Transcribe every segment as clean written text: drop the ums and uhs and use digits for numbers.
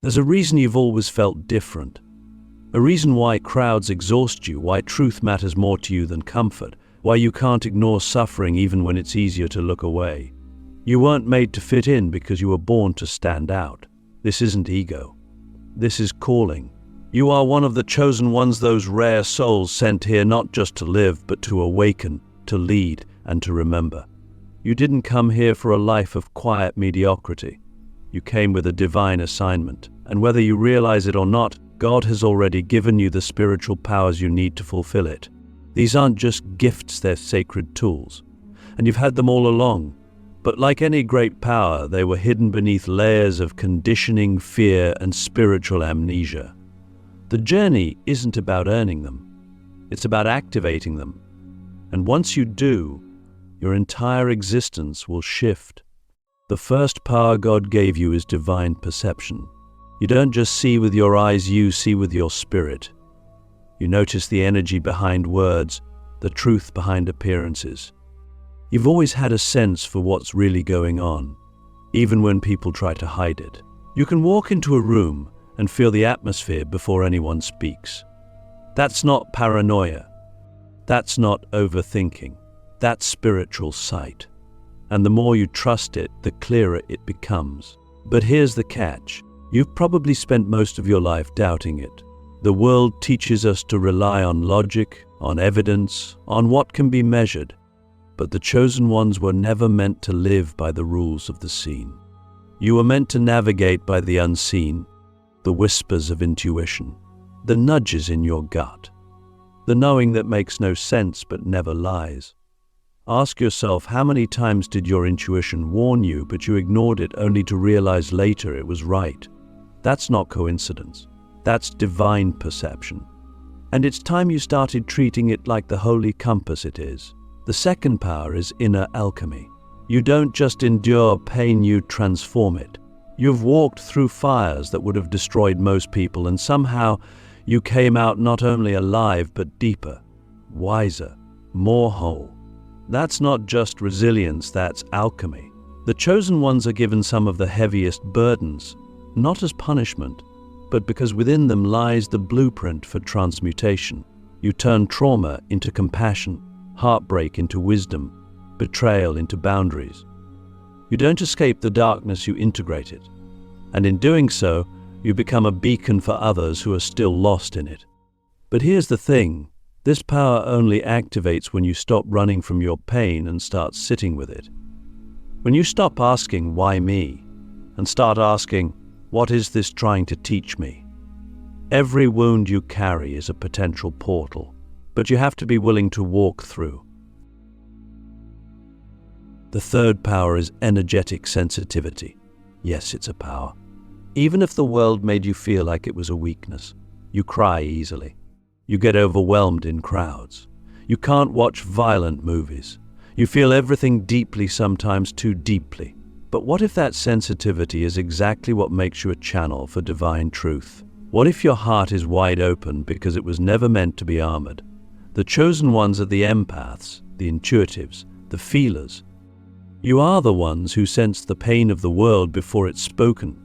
There's a reason you've always felt different. A reason why crowds exhaust you, why truth matters more to you than comfort, why you can't ignore suffering even when it's easier to look away. You weren't made to fit in because you were born to stand out. This isn't ego. This is calling. You are one of the chosen ones, those rare souls sent here not just to live, but to awaken, to lead, and to remember. You didn't come here for a life of quiet mediocrity. You came with a divine assignment, and whether you realize it or not, God has already given you the spiritual powers you need to fulfill it. These aren't just gifts, they're sacred tools. And you've had them all along. But like any great power, they were hidden beneath layers of conditioning, fear, and spiritual amnesia. The journey isn't about earning them. It's about activating them. And once you do, your entire existence will shift. The first power God gave you is divine perception. You don't just see with your eyes, you see with your spirit. You notice the energy behind words, the truth behind appearances. You've always had a sense for what's really going on, even when people try to hide it. You can walk into a room and feel the atmosphere before anyone speaks. That's not paranoia. That's not overthinking. That's spiritual sight. And the more you trust it, the clearer it becomes. But here's the catch. You've probably spent most of your life doubting it. The world teaches us to rely on logic, on evidence, on what can be measured. But the chosen ones were never meant to live by the rules of the seen. You were meant to navigate by the unseen, the whispers of intuition, the nudges in your gut, the knowing that makes no sense but never lies. Ask yourself, how many times did your intuition warn you, but you ignored it only to realize later it was right? That's not coincidence. That's divine perception. And it's time you started treating it like the holy compass it is. The second power is inner alchemy. You don't just endure pain, you transform it. You've walked through fires that would have destroyed most people, and somehow you came out not only alive, but deeper, wiser, more whole. That's not just resilience, that's alchemy. The chosen ones are given some of the heaviest burdens, not as punishment, but because within them lies the blueprint for transmutation. You turn trauma into compassion, heartbreak into wisdom, betrayal into boundaries. You don't escape the darkness, you integrate it. And in doing so, you become a beacon for others who are still lost in it. But here's the thing, this power only activates when you stop running from your pain and start sitting with it. When you stop asking, why me? And start asking, what is this trying to teach me? Every wound you carry is a potential portal, but you have to be willing to walk through. The third power is energetic sensitivity. Yes, it's a power. Even if the world made you feel like it was a weakness, you cry easily. You get overwhelmed in crowds. You can't watch violent movies. You feel everything deeply, sometimes too deeply. But what if that sensitivity is exactly what makes you a channel for divine truth? What if your heart is wide open because it was never meant to be armored? The chosen ones are the empaths, the intuitives, the feelers. You are the ones who sense the pain of the world before it's spoken.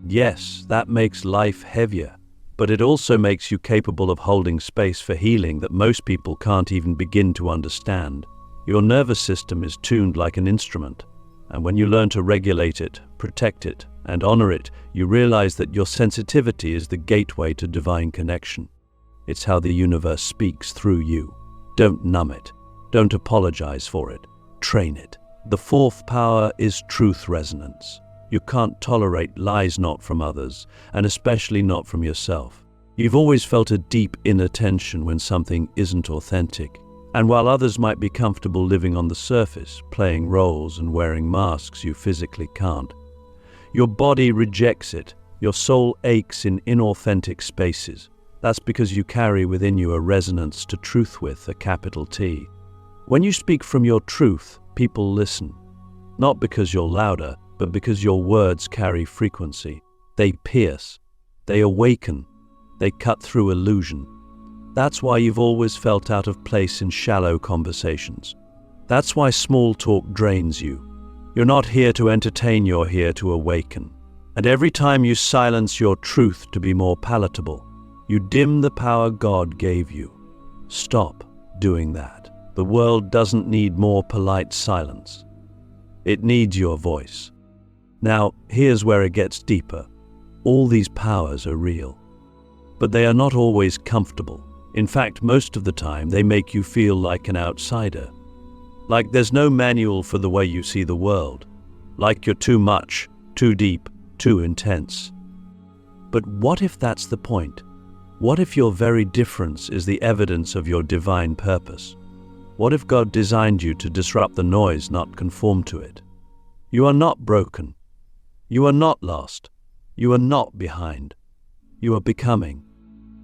Yes, that makes life heavier, but it also makes you capable of holding space for healing that most people can't even begin to understand. Your nervous system is tuned like an instrument, and when you learn to regulate it, protect it, and honor it, you realize that your sensitivity is the gateway to divine connection. It's how the universe speaks through you. Don't numb it. Don't apologize for it. Train it. The fourth power is truth resonance. You can't tolerate lies, not from others, and especially not from yourself. You've always felt a deep inner tension when something isn't authentic. And while others might be comfortable living on the surface, playing roles and wearing masks you physically can't, your body rejects it. Your soul aches in inauthentic spaces. That's because you carry within you a resonance to truth with a capital T. When you speak from your truth, people listen. Not because you're louder, but because your words carry frequency. They pierce. They awaken. They cut through illusion. That's why you've always felt out of place in shallow conversations. That's why small talk drains you. You're not here to entertain, you're here to awaken. And every time you silence your truth to be more palatable, you dim the power God gave you. Stop doing that. The world doesn't need more polite silence. It needs your voice. Now, here's where it gets deeper. All these powers are real, but they are not always comfortable. In fact, most of the time, they make you feel like an outsider. Like there's no manual for the way you see the world. Like you're too much, too deep, too intense. But what if that's the point? What if your very difference is the evidence of your divine purpose? What if God designed you to disrupt the noise, not conform to it? You are not broken. You are not lost. You are not behind. You are becoming.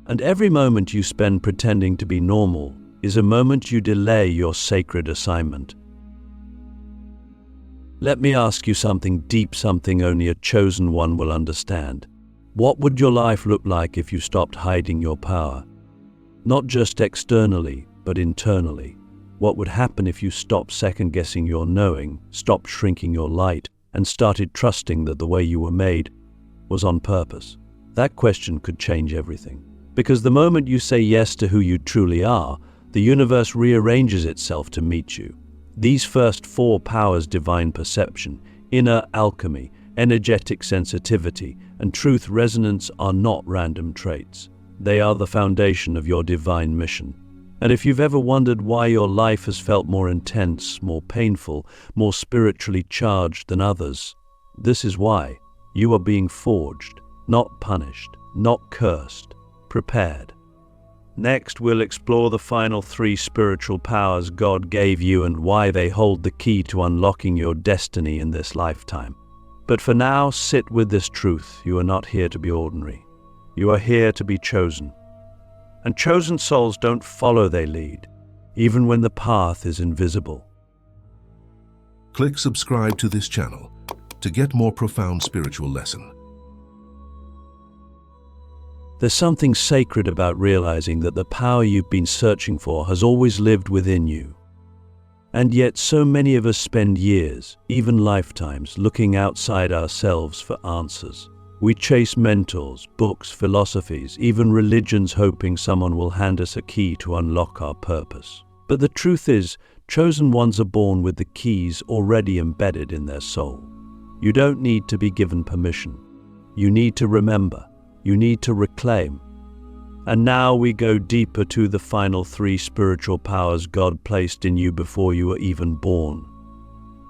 And every moment you spend pretending to be normal is a moment you delay your sacred assignment. Let me ask you something deep, something only a chosen one will understand. What would your life look like if you stopped hiding your power? Not just externally, but internally. What would happen if you stopped second-guessing your knowing, stopped shrinking your light, and started trusting that the way you were made was on purpose? That question could change everything. Because the moment you say yes to who you truly are, the universe rearranges itself to meet you. These first four powers, divine perception, inner alchemy, energetic sensitivity, and truth resonance, are not random traits. They are the foundation of your divine mission. And if you've ever wondered why your life has felt more intense, more painful, more spiritually charged than others, this is why. You are being forged, not punished, not cursed, prepared. Next, we'll explore the final three spiritual powers God gave you and why they hold the key to unlocking your destiny in this lifetime. But for now, sit with this truth. You are not here to be ordinary. You are here to be chosen. And chosen souls don't follow, they lead, even when the path is invisible. Click subscribe to this channel to get more profound spiritual lesson. There's something sacred about realizing that the power you've been searching for has always lived within you. And yet so many of us spend years, even lifetimes, looking outside ourselves for answers. We chase mentors, books, philosophies, even religions, hoping someone will hand us a key to unlock our purpose. But the truth is, chosen ones are born with the keys already embedded in their soul. You don't need to be given permission. You need to remember. You need to reclaim. And now we go deeper to the final three spiritual powers God placed in you before you were even born.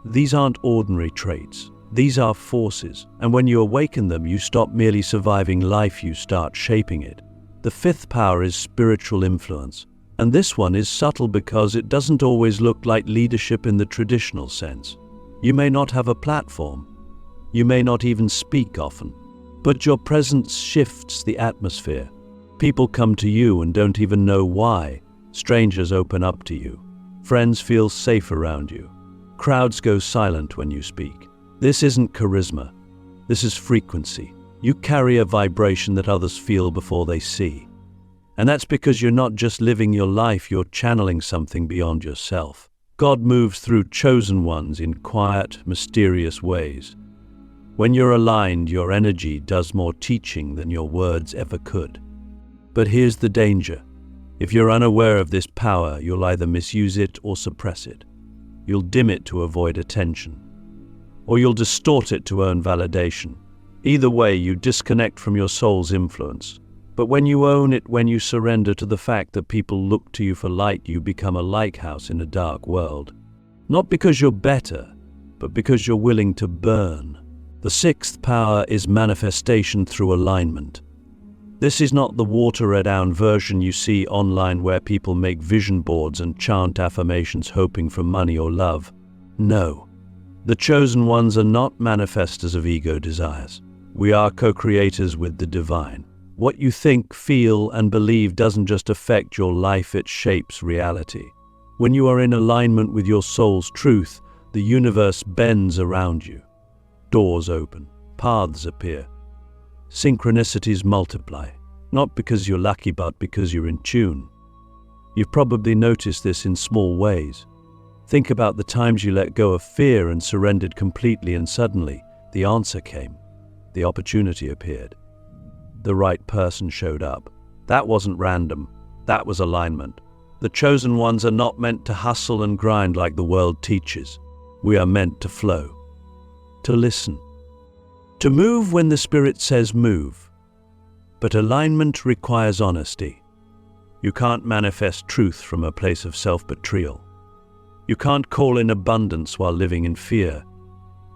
These aren't ordinary traits. These are forces, and when you awaken them, you stop merely surviving life, you start shaping it. The fifth power is spiritual influence, and this one is subtle because it doesn't always look like leadership in the traditional sense. You may not have a platform. You may not even speak often, but your presence shifts the atmosphere. People come to you and don't even know why. Strangers open up to you. Friends feel safe around you. Crowds go silent when you speak. This isn't charisma. This is frequency. You carry a vibration that others feel before they see. And that's because you're not just living your life, you're channeling something beyond yourself. God moves through chosen ones in quiet, mysterious ways. When you're aligned, your energy does more teaching than your words ever could. But here's the danger. If you're unaware of this power, you'll either misuse it or suppress it. You'll dim it to avoid attention, or you'll distort it to earn validation. Either way, you disconnect from your soul's influence. But when you own it, when you surrender to the fact that people look to you for light, you become a lighthouse in a dark world. Not because you're better, but because you're willing to burn. The sixth power is manifestation through alignment. This is not the watered-down version you see online where people make vision boards and chant affirmations hoping for money or love. No. The chosen ones are not manifestors of ego desires. We are co-creators with the divine. What you think, feel, and believe doesn't just affect your life, it shapes reality. When you are in alignment with your soul's truth, the universe bends around you. Doors open, paths appear. Synchronicities multiply, not because you're lucky, but because you're in tune. You've probably noticed this in small ways. Think about the times you let go of fear and surrendered completely, and suddenly the answer came. the opportunity appeared. The right person showed up. That wasn't random. That was alignment. The chosen ones are not meant to hustle and grind like the world teaches. We are meant to flow, to listen, to move when the Spirit says move. But alignment requires honesty. You can't manifest truth from a place of self-betrayal. You can't call in abundance while living in fear.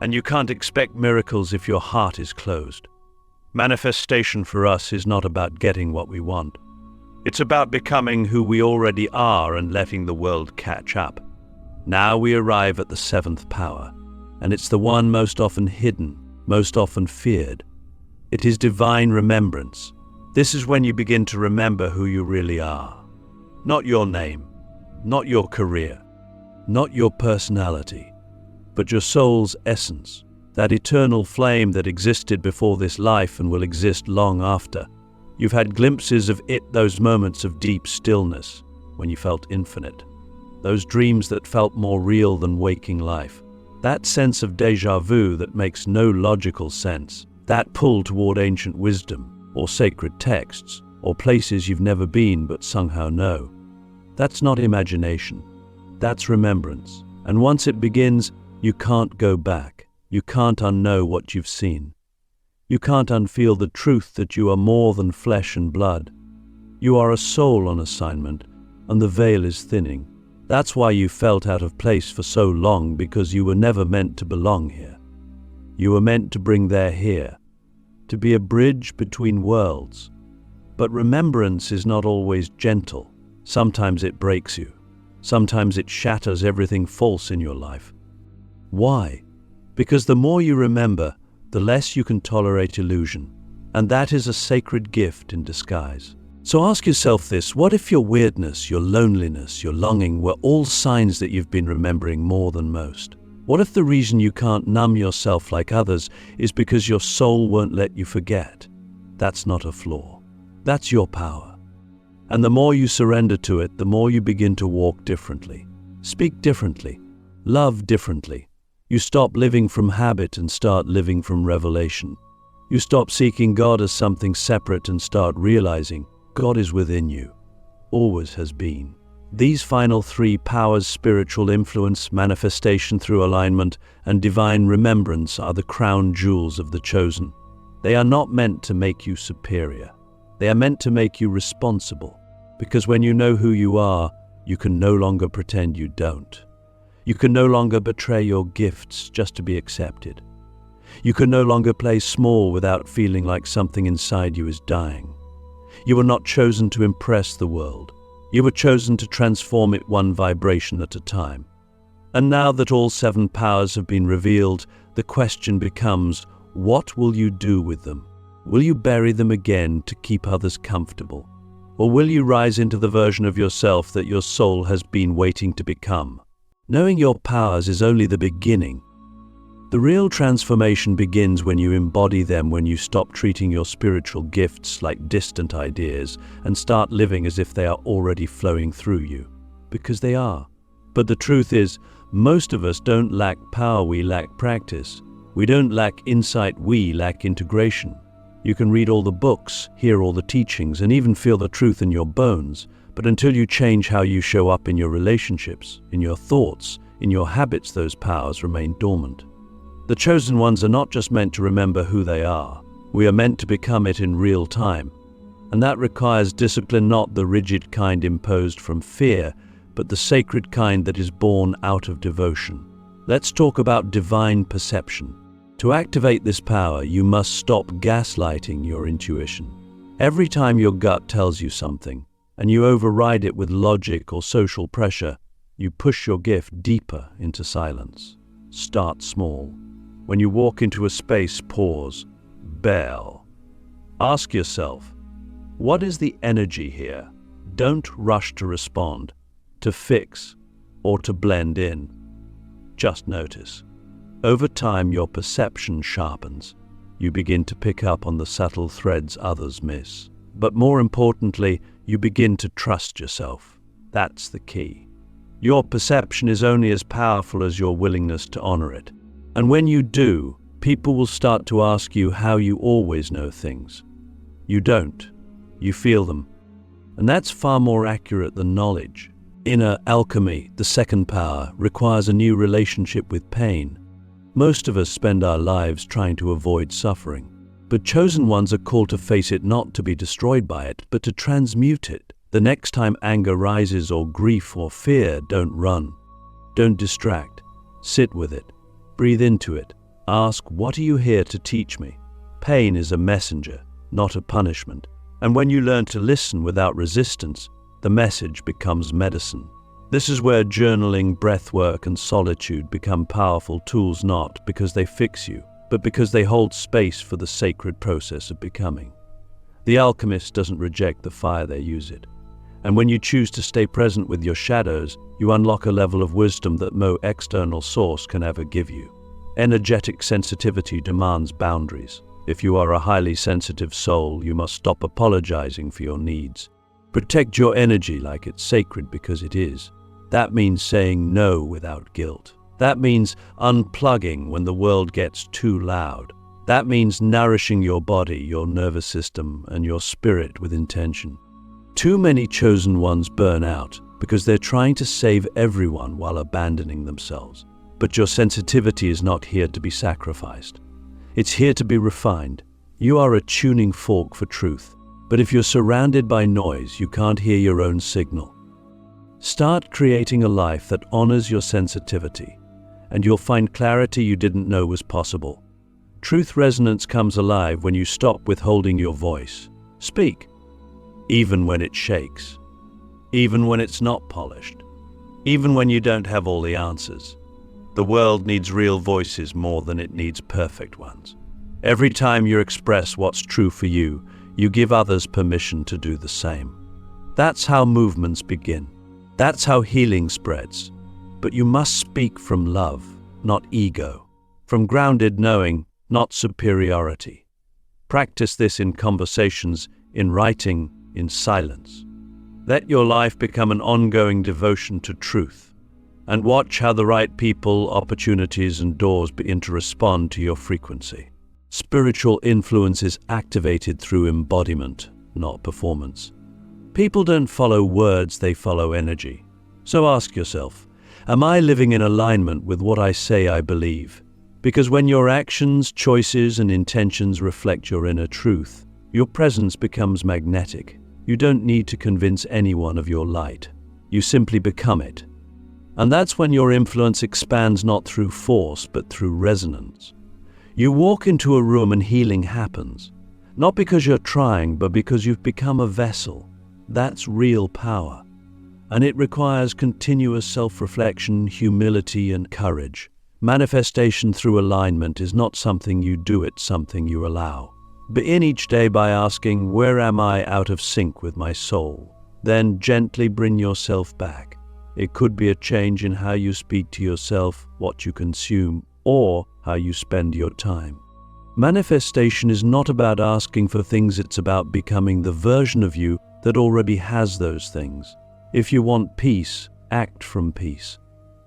And you can't expect miracles if your heart is closed. Manifestation for us is not about getting what we want. It's about becoming who we already are and letting the world catch up. Now we arrive at the seventh power, and it's the one most often hidden, most often feared. It is divine remembrance. This is when you begin to remember who you really are. Not your name, not your career, not your personality, but your soul's essence, that eternal flame that existed before this life and will exist long after. You've had glimpses of it, those moments of deep stillness when you felt infinite, those dreams that felt more real than waking life, that sense of déjà vu that makes no logical sense, that pull toward ancient wisdom or sacred texts or places you've never been but somehow know. That's not imagination, that's remembrance. And once it begins, you can't go back. You can't unknow what you've seen. You can't unfeel the truth that you are more than flesh and blood. You are a soul on assignment, and the veil is thinning. That's why you felt out of place for so long, because you were never meant to belong here. You were meant to bring their here, to be a bridge between worlds. But remembrance is not always gentle. Sometimes it breaks you. Sometimes it shatters everything false in your life. Why? Because the more you remember, the less you can tolerate illusion. And that is a sacred gift in disguise. So ask yourself this: what if your weirdness, your loneliness, your longing were all signs that you've been remembering more than most? What if the reason you can't numb yourself like others is because your soul won't let you forget? That's not a flaw. That's your power. And the more you surrender to it, the more you begin to walk differently, speak differently, love differently. You stop living from habit and start living from revelation. You stop seeking God as something separate and start realizing God is within you, always has been. These final three powers, spiritual influence, manifestation through alignment, and divine remembrance, are the crown jewels of the chosen. They are not meant to make you superior. They are meant to make you responsible, because when you know who you are, you can no longer pretend you don't. You can no longer betray your gifts just to be accepted. You can no longer play small without feeling like something inside you is dying. You were not chosen to impress the world. You were chosen to transform it one vibration at a time. And now that all seven powers have been revealed, the question becomes, what will you do with them? Will you bury them again to keep others comfortable? Or will you rise into the version of yourself that your soul has been waiting to become? Knowing your powers is only the beginning. The real transformation begins when you embody them, when you stop treating your spiritual gifts like distant ideas and start living as if they are already flowing through you. Because they are. But the truth is, most of us don't lack power, we lack practice. We don't lack insight, we lack integration. You can read all the books, hear all the teachings, and even feel the truth in your bones, but until you change how you show up in your relationships, in your thoughts, in your habits, those powers remain dormant. The chosen ones are not just meant to remember who they are. We are meant to become it in real time. And that requires discipline, not the rigid kind imposed from fear, but the sacred kind that is born out of devotion. Let's talk about divine perception. To activate this power, you must stop gaslighting your intuition. Every time your gut tells you something, and you override it with logic or social pressure, you push your gift deeper into silence. Start small. When you walk into a space, pause, bail. Ask yourself, what is the energy here? Don't rush to respond, to fix, or to blend in. Just notice. Over time, your perception sharpens. You begin to pick up on the subtle threads others miss. But more importantly, you begin to trust yourself. That's the key. Your perception is only as powerful as your willingness to honor it. And when you do, People will start to ask you how you always know things. You don't. You feel them. And that's far more accurate than knowledge. Inner alchemy, the second power, requires a new relationship with pain. Most of us spend our lives trying to avoid suffering. But chosen ones are called to face it, not to be destroyed by it, but to transmute it. The next time anger rises or grief or fear, don't run. Don't distract. Sit with it. Breathe into it. Ask, what are you here to teach me? Pain is a messenger, not a punishment. And when you learn to listen without resistance, the message becomes medicine. This is where journaling, breathwork, and solitude become powerful tools, not because they fix you, but because they hold space for the sacred process of becoming. The alchemist doesn't reject the fire, they use it. And when you choose to stay present with your shadows, you unlock a level of wisdom that no external source can ever give you. Energetic sensitivity demands boundaries. If you are a highly sensitive soul, you must stop apologizing for your needs. Protect your energy like it's sacred, because it is. That means saying no without guilt. That means unplugging when the world gets too loud. That means nourishing your body, your nervous system, and your spirit with intention. Too many chosen ones burn out because they're trying to save everyone while abandoning themselves. But your sensitivity is not here to be sacrificed. It's here to be refined. You are a tuning fork for truth. But if you're surrounded by noise, you can't hear your own signal. Start creating a life that honors your sensitivity, and you'll find clarity you didn't know was possible. Truth resonance comes alive when you stop withholding your voice. Speak, even when it shakes, even when it's not polished, even when you don't have all the answers. The world needs real voices more than it needs perfect ones. Every time you express what's true for you, you give others permission to do the same. That's how movements begin. That's how healing spreads. But you must speak from love, not ego. From grounded knowing, not superiority. Practice this in conversations, in writing, in silence. Let your life become an ongoing devotion to truth. And watch how the right people, opportunities, and doors begin to respond to your frequency. Spiritual influence is activated through embodiment, not performance. People don't follow words, they follow energy. So ask yourself, am I living in alignment with what I say I believe? Because when your actions, choices, and intentions reflect your inner truth, your presence becomes magnetic. You don't need to convince anyone of your light. You simply become it. And that's when your influence expands, not through force, but through resonance. You walk into a room and healing happens, not because you're trying, but because you've become a vessel. That's real power. And it requires continuous self-reflection, humility, and courage. Manifestation through alignment is not something you do, it's something you allow. Begin each day by asking, where am I out of sync with my soul? Then gently bring yourself back. It could be a change in how you speak to yourself, what you consume, or how you spend your time. Manifestation is not about asking for things, it's about becoming the version of you that already has those things. If you want peace, act from peace.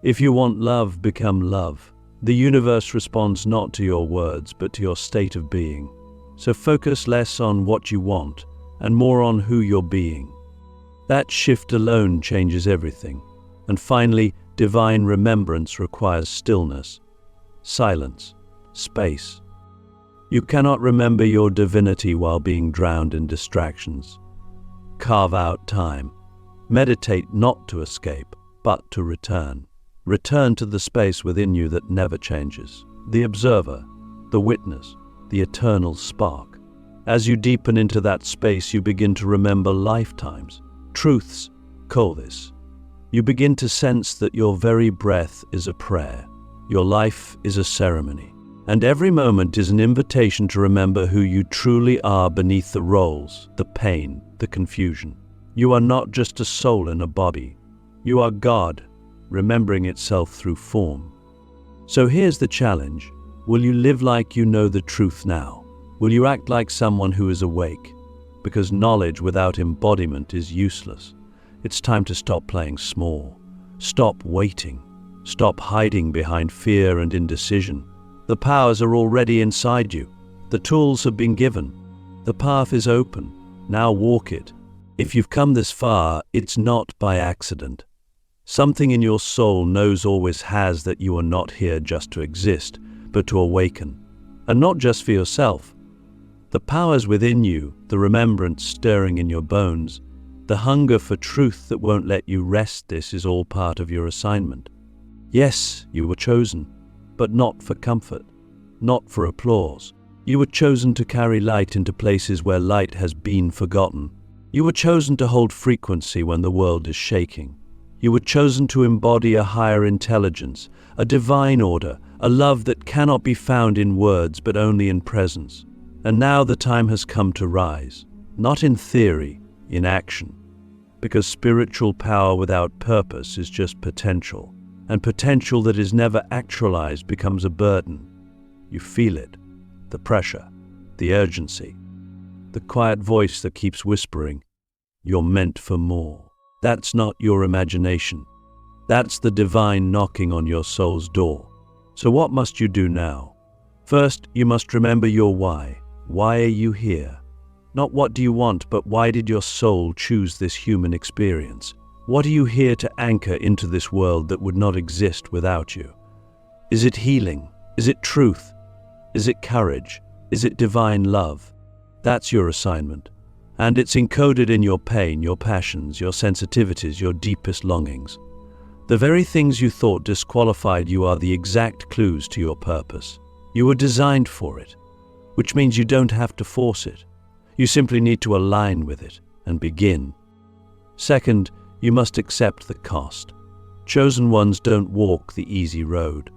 If you want love, become love. The universe responds not to your words, but to your state of being. So focus less on what you want and more on who you're being. That shift alone changes everything. And finally, divine remembrance requires stillness, silence, space. You cannot remember your divinity while being drowned in distractions. Carve out time. Meditate not to escape, but to return. Return to the space within you that never changes. The observer, the witness, the eternal spark. As you deepen into that space, you begin to remember lifetimes, truths, call this. You begin to sense that your very breath is a prayer. Your life is a ceremony. And every moment is an invitation to remember who you truly are beneath the roles, the pain, the confusion. You are not just a soul in a body. You are God, remembering itself through form. So here's the challenge. Will you live like you know the truth now? Will you act like someone who is awake? Because knowledge without embodiment is useless. It's time to stop playing small. Stop waiting. Stop hiding behind fear and indecision. The powers are already inside you. The tools have been given. The path is open. Now walk it. If you've come this far, it's not by accident. Something in your soul knows, always has, that you are not here just to exist, but to awaken. And not just for yourself. The powers within you, the remembrance stirring in your bones, the hunger for truth that won't let you rest, this is all part of your assignment. Yes, you were chosen, but not for comfort, not for applause. You were chosen to carry light into places where light has been forgotten. You were chosen to hold frequency when the world is shaking. You were chosen to embody a higher intelligence, a divine order, a love that cannot be found in words but only in presence. And now the time has come to rise, not in theory, in action. Because spiritual power without purpose is just potential, and potential that is never actualized becomes a burden. You feel it, the pressure, the urgency, the quiet voice that keeps whispering, "You're meant for more." That's not your imagination. That's the divine knocking on your soul's door. So what must you do now? First, you must remember your why. Why are you here? Not what do you want, but why did your soul choose this human experience? What are you here to anchor into this world that would not exist without you? Is it healing? Is it truth? Is it courage? Is it divine love? That's your assignment. And it's encoded in your pain, your passions, your sensitivities, your deepest longings. The very things you thought disqualified you are the exact clues to your purpose. You were designed for it, which means you don't have to force it. You simply need to align with it and begin. Second, you must accept the cost. Chosen ones don't walk the easy road.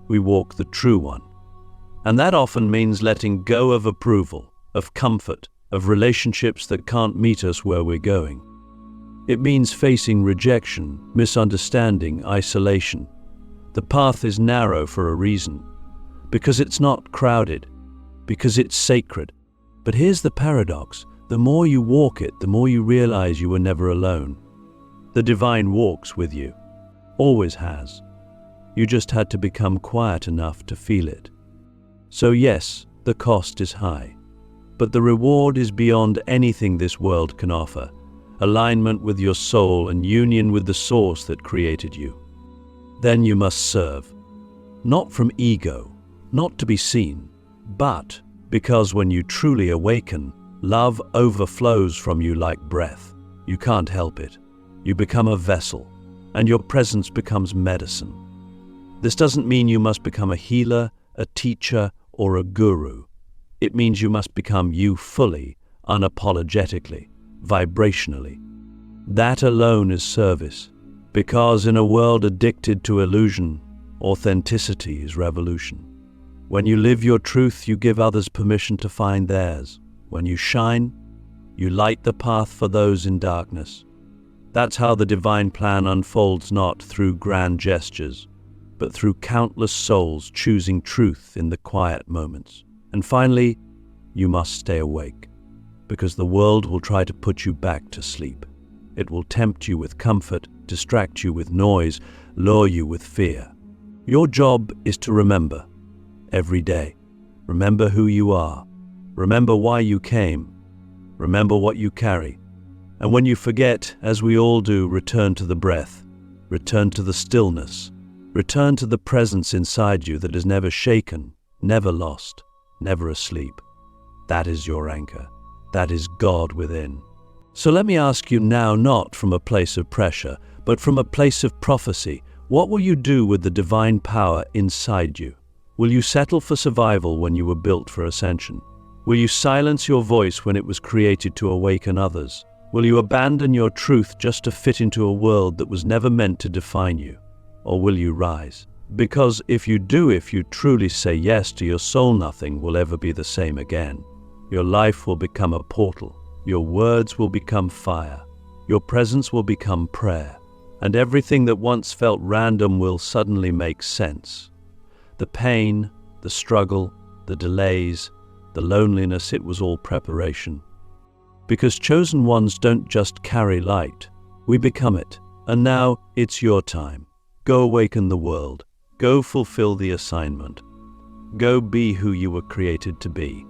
We walk the true one. And that often means letting go of approval, of comfort, of relationships that can't meet us where we're going. It means facing rejection, misunderstanding, isolation. The path is narrow for a reason, because it's not crowded, because it's sacred. But here's the paradox. The more you walk it, the more you realize you were never alone. The divine walks with you, always has. You just had to become quiet enough to feel it. So yes, the cost is high, but the reward is beyond anything this world can offer. Alignment with your soul and union with the source that created you. Then you must serve, not from ego, not to be seen, but because when you truly awaken, love overflows from you like breath. You can't help it. You become a vessel, and your presence becomes medicine. This doesn't mean you must become a healer, a teacher, or a guru. It means you must become you fully, unapologetically, vibrationally. That alone is service, because in a world addicted to illusion, authenticity is revolution. When you live your truth, you give others permission to find theirs. When you shine, you light the path for those in darkness. That's how the divine plan unfolds, not through grand gestures, but through countless souls choosing truth in the quiet moments. And finally, you must stay awake, because the world will try to put you back to sleep. It will tempt you with comfort, distract you with noise, lure you with fear. Your job is to remember, every day. Remember who you are. Remember why you came. Remember what you carry. And when you forget, as we all do, return to the breath. Return to the stillness. Return to the presence inside you that is never shaken, never lost, never asleep. That is your anchor. That is God within. So let me ask you now, not from a place of pressure, but from a place of prophecy. What will you do with the divine power inside you? Will you settle for survival when you were built for ascension? Will you silence your voice when it was created to awaken others? Will you abandon your truth just to fit into a world that was never meant to define you? Or will you rise? Because if you truly say yes to your soul, nothing will ever be the same again. Your life will become a portal. Your words will become fire. Your presence will become prayer. And everything that once felt random will suddenly make sense. The pain, the struggle, the delays, the loneliness, it was all preparation. Because chosen ones don't just carry light, we become it. And now it's your time. Go awaken the world. Go fulfill the assignment. Go be who you were created to be.